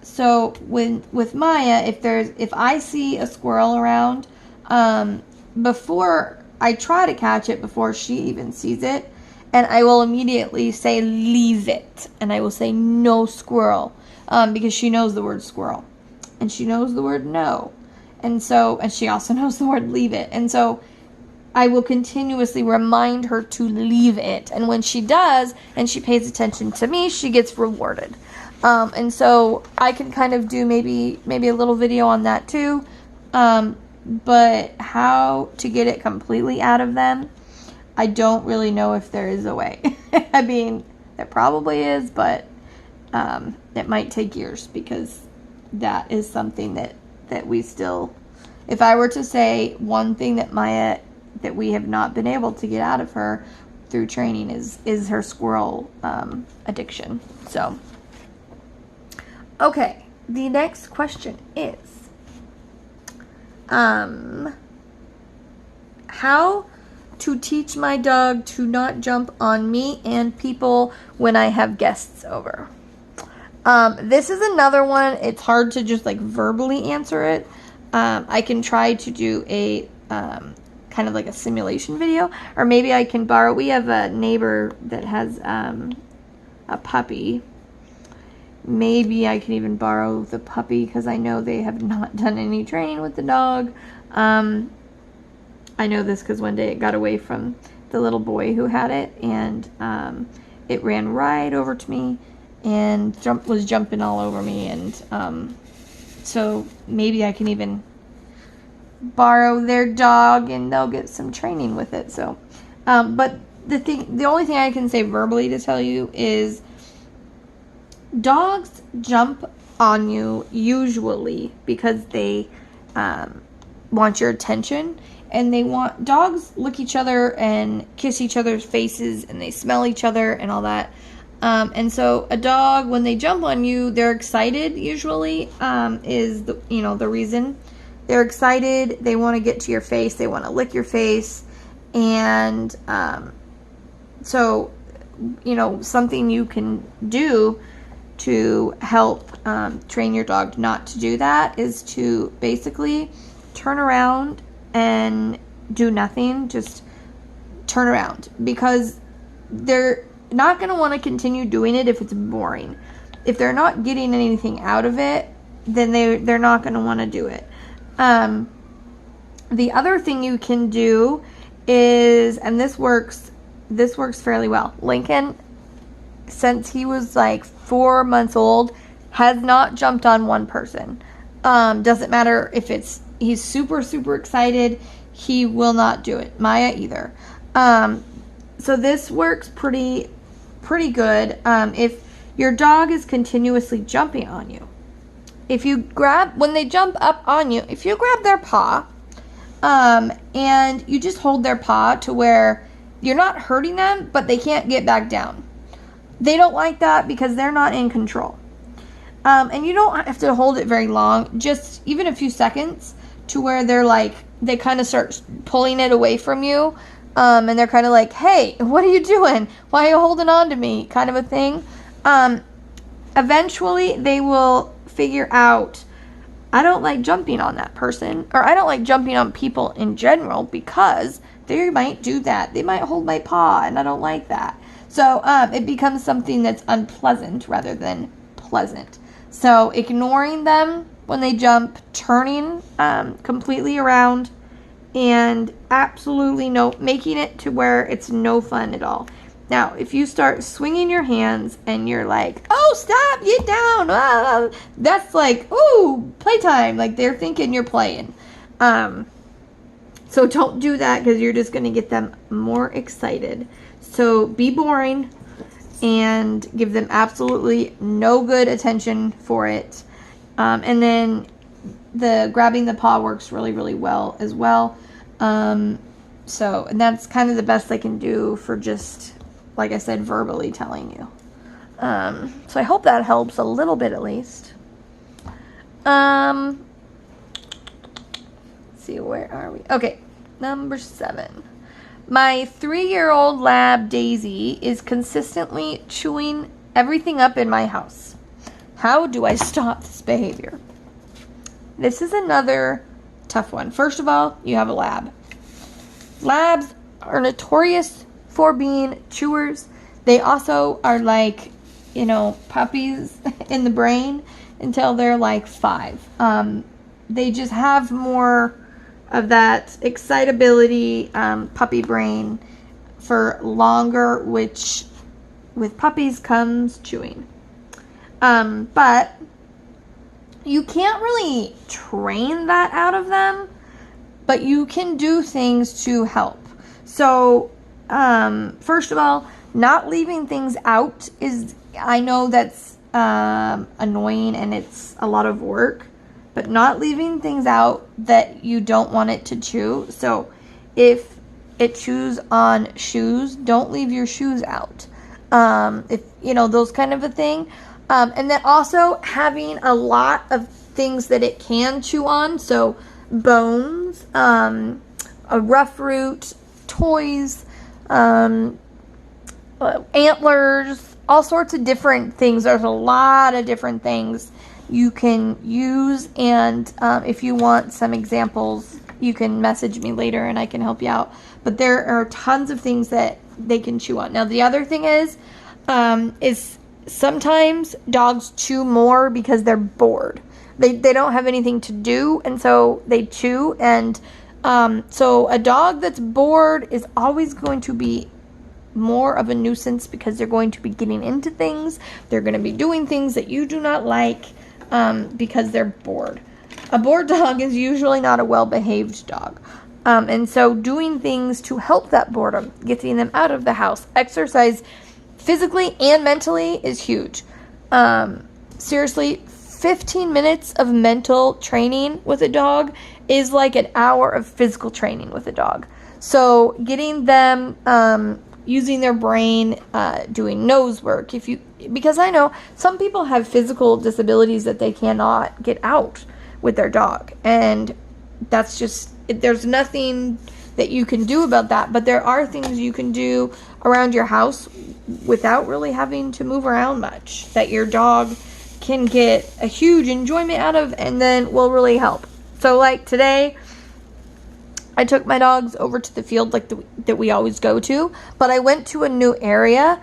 So with Maya, if I see a squirrel around, before I try to catch it before she even sees it, and I will immediately say leave it, and I will say no squirrel, because she knows the word squirrel, and she knows the word no, and she also knows the word leave it, and so I will continuously remind her to leave it, and when she does and she pays attention to me, she gets rewarded. And so I can kind of do maybe a little video on that too. But how to get it completely out of them, I don't really know if there is a way. I mean, there probably is, but it might take years, because that is something that we still, if I were to say one thing that we have not been able to get out of her through training is her squirrel addiction. So, okay, the next question is, how to teach my dog to not jump on me and people when I have guests over. This is another one. It's hard to just like verbally answer it. I can try to do a kind of like a simulation video, or maybe I can borrow. We have a neighbor that has a puppy. Maybe I can even borrow the puppy, because I know they have not done any training with the dog. I know this because one day it got away from the little boy who had it, and it ran right over to me and was jumping all over me, and so maybe I can even borrow their dog and they'll get some training with it. So but the only thing I can say verbally to tell you is, dogs jump on you usually because they want your attention, and dogs lick each other and kiss each other's faces, and they smell each other and all that. And so a dog, when they jump on you, they're excited usually, is the reason. They're excited, they want to get to your face, they want to lick your face, and so, something you can do to help train your dog not to do that is to basically turn around and do nothing. Just turn around, because they're not going to want to continue doing it if it's boring. If they're not getting anything out of it, then they're not going to want to do it. The other thing you can do is, and this works fairly well. Lincoln, since he was like 4 months old, has not jumped on one person. Doesn't matter if he's super, super excited, he will not do it. Maya either. So this works pretty good. If your dog is continuously jumping on you, when they jump up on you, if you grab their paw, and you just hold their paw to where you're not hurting them, but they can't get back down. They don't like that because they're not in control. And you don't have to hold it very long, just even a few seconds, to where they kind of start pulling it away from you. And they're kind of like, hey, what are you doing? Why are you holding on to me? Kind of a thing. Eventually, they will figure out, I don't like jumping on that person, or I don't like jumping on people in general, because they might do that. They might hold my paw, and I don't like that. So it becomes something that's unpleasant rather than pleasant. So ignoring them when they jump, turning completely around, and absolutely making it to where it's no fun at all. Now, if you start swinging your hands and you're like, oh, stop, get down, that's like, ooh, playtime. Like, they're thinking you're playing. So don't do that, because you're just going to get them more excited. So be boring and give them absolutely no good attention for it. And then the grabbing the paw works really, really well as well. And that's kind of the best I can do for just, like I said, verbally telling you. So I hope that helps a little bit at least. Let's see, where are we? Okay, number 7. My 3-year-old lab, Daisy, is consistently chewing everything up in my house. How do I stop this behavior? This is another tough one. First of all, you have a lab. Labs are notorious for being chewers. They also are like, puppies in the brain until they're like 5. They just have more of that excitability, puppy brain for longer, which with puppies comes chewing. But you can't really train that out of them, but you can do things to help. So, first of all, not leaving things out I know that's annoying and it's a lot of work, but not leaving things out that you don't want it to chew. So if it chews on shoes, don't leave your shoes out. If those kind of a thing. And then also having a lot of things that it can chew on. So bones, a rough root, toys, antlers, all sorts of different things. There's a lot of different things you can use, and if you want some examples, you can message me later and I can help you out. But there are tons of things that they can chew on. Now, the other thing is sometimes dogs chew more because they're bored. They don't have anything to do, and so they chew. And so a dog that's bored is always going to be more of a nuisance, because they're going to be getting into things. They're going to be doing things that you do not like because they're bored. A bored dog is usually not a well-behaved dog. And so doing things to help that boredom, getting them out of the house, exercise physically and mentally is huge. Seriously, 15 minutes of mental training with a dog is like an hour of physical training with a dog. So getting them using their brain, doing nose work, because I know some people have physical disabilities that they cannot get out with their dog, and that's just, there's nothing that you can do about that, but there are things you can do around your house without really having to move around much that your dog can get a huge enjoyment out of, and then will really help. So like today, I took my dogs over to the field that we always go to, but I went to a new area,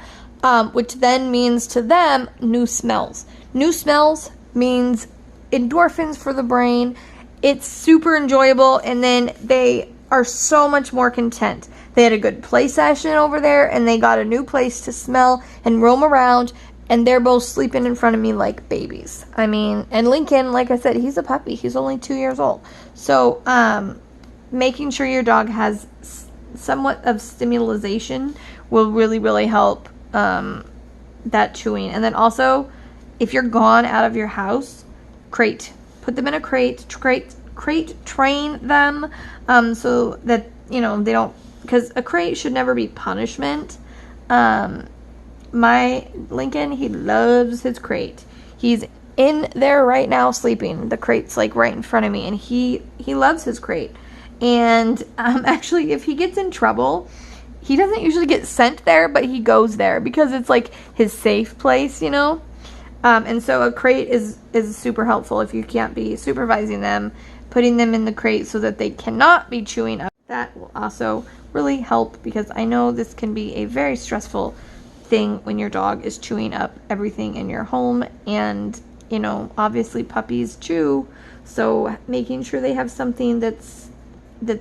which then means to them new smells. New smells means endorphins for the brain. It's super enjoyable, and then they are so much more content. They had a good play session over there, and they got a new place to smell and roam around, and they're both sleeping in front of me like babies. I mean, and Lincoln, like I said, he's a puppy. He's only 2 years old. So, making sure your dog has somewhat of stimulation will really, really help that chewing. And then also, if you're gone out of your house, crate. Put them in a crate, train them so that, they don't, because a crate should never be punishment. My Lincoln, he loves his crate. He's in there right now sleeping. The crate's like right in front of me, and he loves his crate. And actually, if he gets in trouble, he doesn't usually get sent there, but he goes there because it's like his safe place, and so a crate is super helpful if you can't be supervising them, putting them in the crate so that they cannot be chewing up. That will also really help, because I know this can be a very stressful thing when your dog is chewing up everything in your home, and obviously puppies chew, so making sure they have something that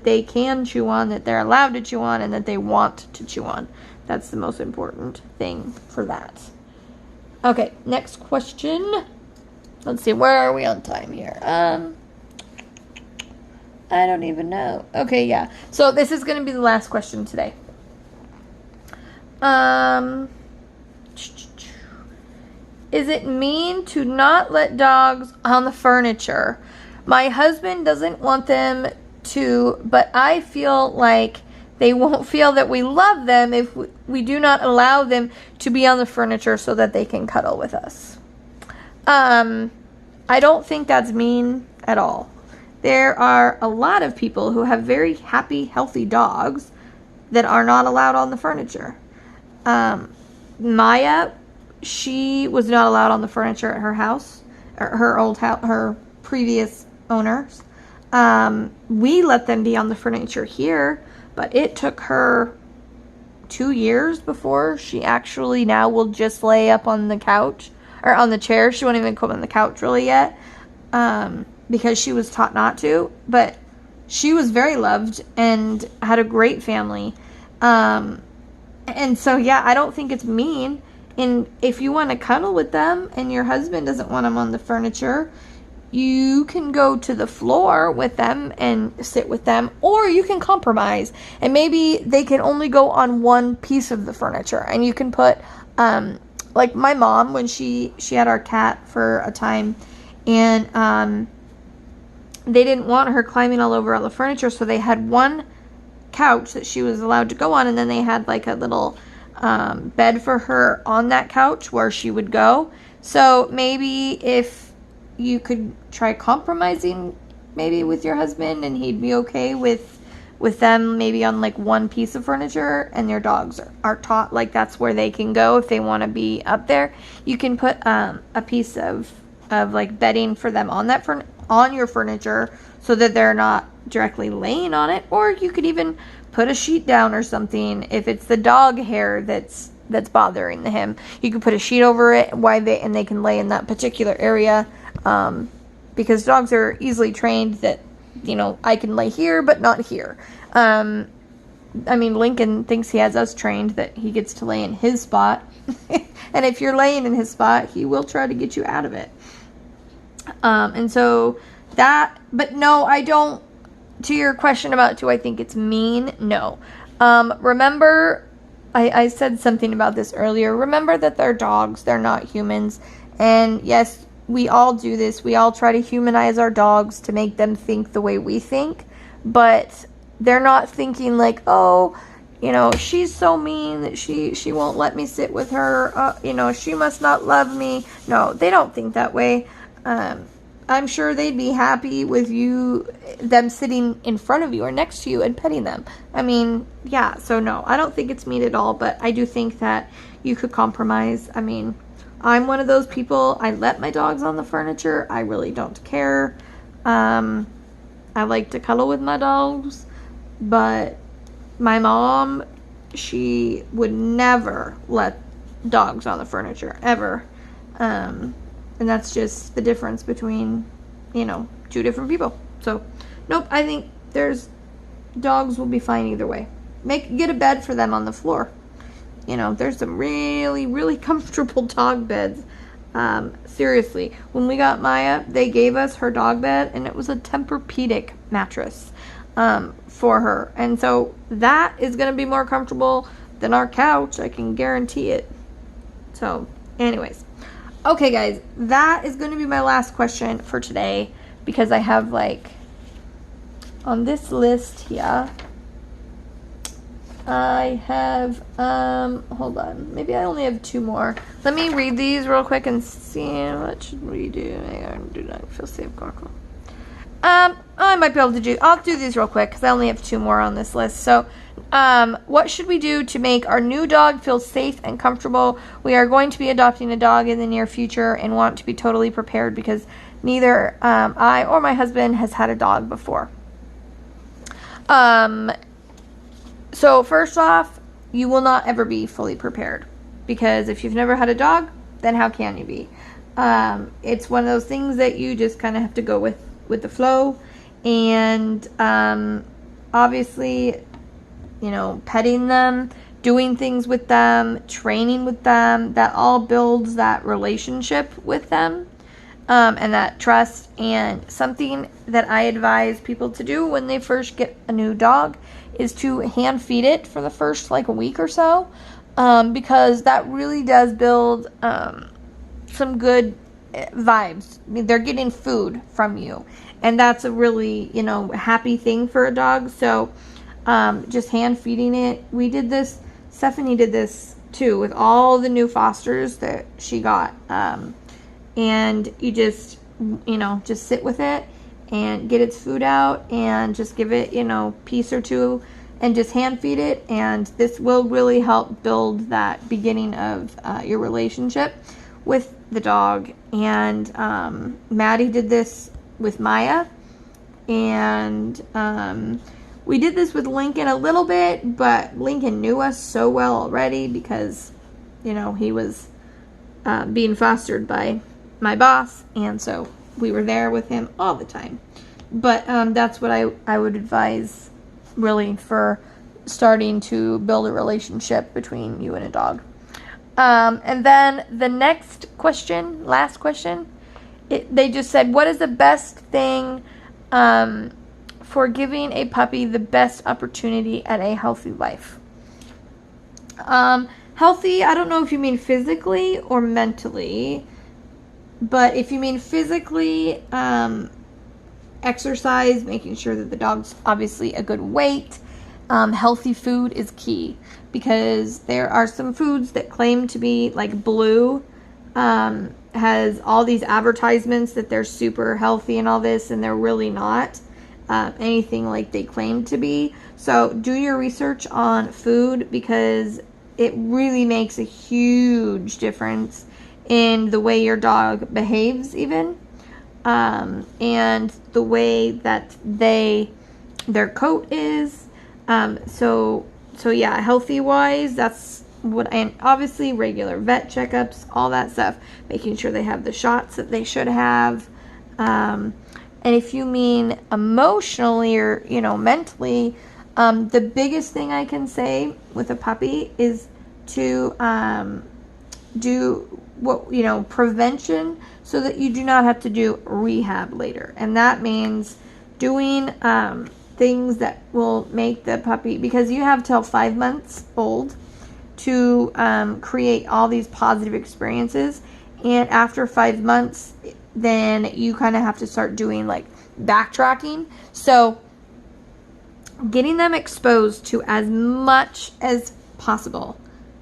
they can chew on, that they're allowed to chew on, and that they want to chew on. That's the most important thing for that. Okay, next question. Let's see, where are we on time here? I don't even know. Okay, yeah. So this is going to be the last question today. Is it mean to not let dogs on the furniture? My husband doesn't want them to, but I feel like they won't feel that we love them if we do not allow them to be on the furniture so that they can cuddle with us. I don't think that's mean at all. There are a lot of people who have very happy, healthy dogs that are not allowed on the furniture. Maya, she was not allowed on the furniture at her house, or her old house, her previous owners. We let them be on the furniture here, but it took her 2 years before she actually now will just lay up on the couch or on the chair. She won't even come on the couch really yet, because she was taught not to. But she was very loved and had a great family. And so, yeah, I don't think it's mean. And if you want to cuddle with them and your husband doesn't want them on the furniture, you can go to the floor with them and sit with them, or you can compromise, and maybe they can only go on one piece of the furniture, and you can put, like my mom, when she had our cat for a time, and they didn't want her climbing all over all the furniture, so they had one couch that she was allowed to go on, and then they had like a little bed for her on that couch where she would go. So maybe if you could try compromising maybe with your husband, and he'd be okay with them maybe on like one piece of furniture, and your dogs are taught like that's where they can go if they want to be up there. You can put a piece of like bedding for them on that on your furniture so that they're not directly laying on it, or you could even put a sheet down or something if it's the dog hair that's bothering him. You can put a sheet over it and they can lay in that particular area. Because dogs are easily trained that, I can lay here, but not here. I mean, Lincoln thinks he has us trained that he gets to lay in his spot. And if you're laying in his spot, he will try to get you out of it. And so but no, I don't, to your question about do I think it's mean? No. Remember, I said something about this earlier. Remember that they're dogs, they're not humans. And yes, we all do this. We all try to humanize our dogs to make them think the way we think, but they're not thinking like, oh, you know, she's so mean that she won't let me sit with her. You know, she must not love me. No, they don't think that way. I'm sure they'd be happy with them sitting in front of you or next to you and petting them. I mean, yeah, so no, I don't think it's mean at all, but I do think that you could compromise. I mean, I'm one of those people, I let my dogs on the furniture. I really don't care. I like to cuddle with my dogs, but my mom, she would never let dogs on the furniture, ever. And that's just the difference between, you know, two different people. So, nope, I think dogs will be fine either way. Get a bed for them on the floor. You know, there's some really, really comfortable dog beds. Seriously, when we got Maya, they gave us her dog bed, and it was a Tempur-Pedic mattress for her. And so that is going to be more comfortable than our couch. I can guarantee it. So, anyways. Okay, guys, that is going to be my last question for today, because I have, like, on this list here, I have, hold on, maybe I only have 2 more. Let me read these real quick and see what should we do. I do not feel safe, Cockle. I might be able to I'll do these real quick because I only have 2 more on this list. So, what should we do to make our new dog feel safe and comfortable? We are going to be adopting a dog in the near future and want to be totally prepared because neither I or my husband has had a dog before. So first off, you will not ever be fully prepared, because if you've never had a dog, then how can you be? It's one of those things that you just kind of have to go with the flow, and obviously, you know, petting them, doing things with them, training with them, that all builds that relationship with them, and that trust. And something that I advise people to do when they first get a new dog is to hand feed it for the first like a week or so, because that really does build some good vibes. I mean, they're getting food from you, and that's a really, you know, happy thing for a dog. So just hand feeding it. We did this, Stephanie did this too with all the new fosters that she got, and you just, you know, just sit with it and get its food out and just give it, you know, piece or two and just hand feed it, and this will really help build that beginning of your relationship with the dog. And Maddie did this with Maya, and we did this with Lincoln a little bit, but Lincoln knew us so well already because, you know, he was being fostered by my boss, and so we were there with him all the time. But that's what I would advise, really, for starting to build a relationship between you and a dog. And then the next question, last question, they just said, what is the best thing for giving a puppy the best opportunity at a healthy life? Healthy, I don't know if you mean physically or mentally, but if you mean physically, exercise, making sure that the dog's obviously a good weight. Healthy food is key, because there are some foods that claim to be, like Blue has all these advertisements that they're super healthy and all this, and they're really not anything like they claim to be. So do your research on food, because it really makes a huge difference in the way your dog behaves, even, and the way that their coat is. So yeah, healthy wise, that's what. And obviously regular vet checkups, all that stuff, making sure they have the shots that they should have. And if you mean emotionally or, you know, mentally, the biggest thing I can say with a puppy is to do what, you know, prevention, so that you do not have to do rehab later. And that means doing things that will make the puppy, because you have till 5 months old to create all these positive experiences, and after 5 months then you kind of have to start doing like backtracking. So getting them exposed to as much as possible.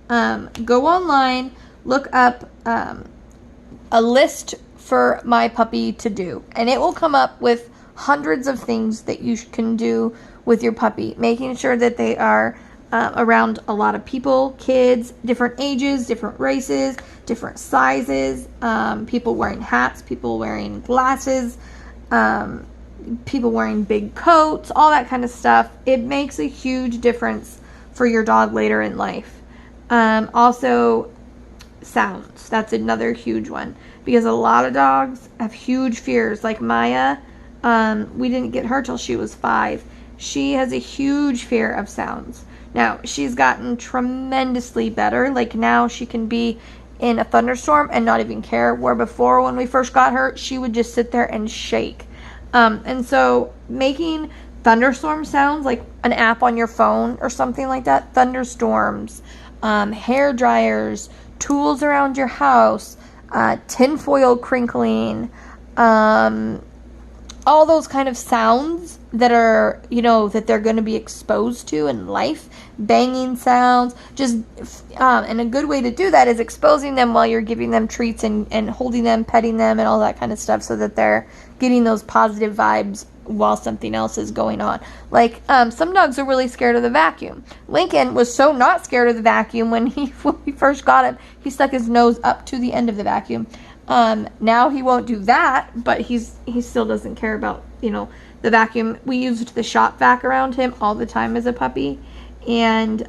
Go online, look up a list for my puppy to do, and it will come up with hundreds of things that you can do with your puppy, making sure that they are around a lot of people, kids, different ages, different races, different sizes, people wearing hats, people wearing glasses, people wearing big coats, all that kind of stuff. It makes a huge difference for your dog later in life. Also, sounds. That's another huge one, because a lot of dogs have huge fears. Like Maya, we didn't get her till she was 5. She has a huge fear of sounds. Now, she's gotten tremendously better. Like now she can be in a thunderstorm and not even care, where before when we first got her, she would just sit there and shake. And so making thunderstorm sounds, like an app on your phone or something like that, thunderstorms, hair dryers, tools around your house, tinfoil crinkling, all those kind of sounds that are, that they're going to be exposed to in life, banging sounds, just, and a good way to do that is exposing them while you're giving them treats and holding them, petting them, and all that kind of stuff, so that they're getting those positive vibes while something else is going on. Like, some dogs are really scared of the vacuum. Lincoln was so not scared of the vacuum when we first got him. He stuck his nose up to the end of the vacuum. Now he won't do that, but he still doesn't care about, the vacuum. We used the shop vac around him all the time as a puppy, and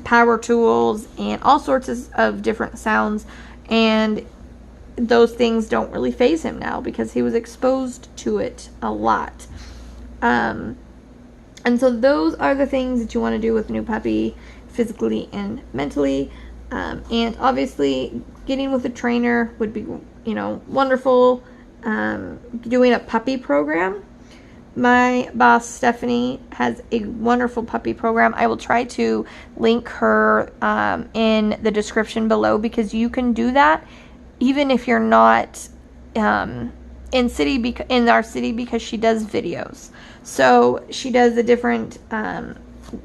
power tools and all sorts of different sounds, and those things don't really faze him now because he was exposed to it a lot. And so those are the things that you want to do with a new puppy, physically and mentally. And obviously getting with a trainer would be, wonderful. Doing a puppy program. My boss, Stephanie, has a wonderful puppy program. I will try to link her in the description below, because you can do that even if you're not in our city, because she does videos. So she does a different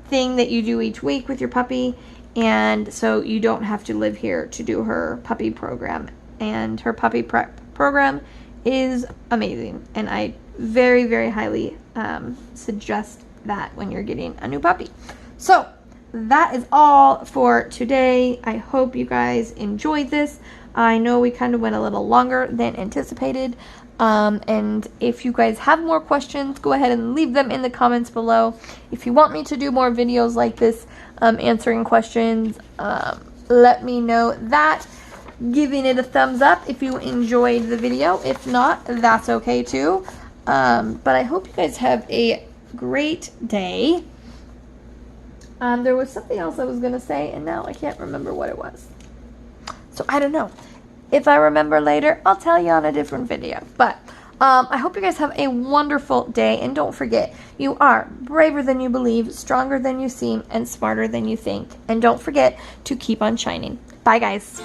thing that you do each week with your puppy, and so you don't have to live here to do her puppy program. And her puppy prep program is amazing, and I very, very highly suggest that when you're getting a new puppy. So that is all for today. I hope you guys enjoyed this. I know we kind of went a little longer than anticipated. And if you guys have more questions, go ahead and leave them in the comments below. If you want me to do more videos like this, answering questions, let me know that. Giving it a thumbs up if you enjoyed the video. If not, that's okay too. But I hope you guys have a great day. There was something else I was going to say, and now I can't remember what it was. So I don't know. If I remember later, I'll tell you on a different video. But I hope you guys have a wonderful day. And don't forget, you are braver than you believe, stronger than you seem, and smarter than you think. And don't forget to keep on shining. Bye, guys.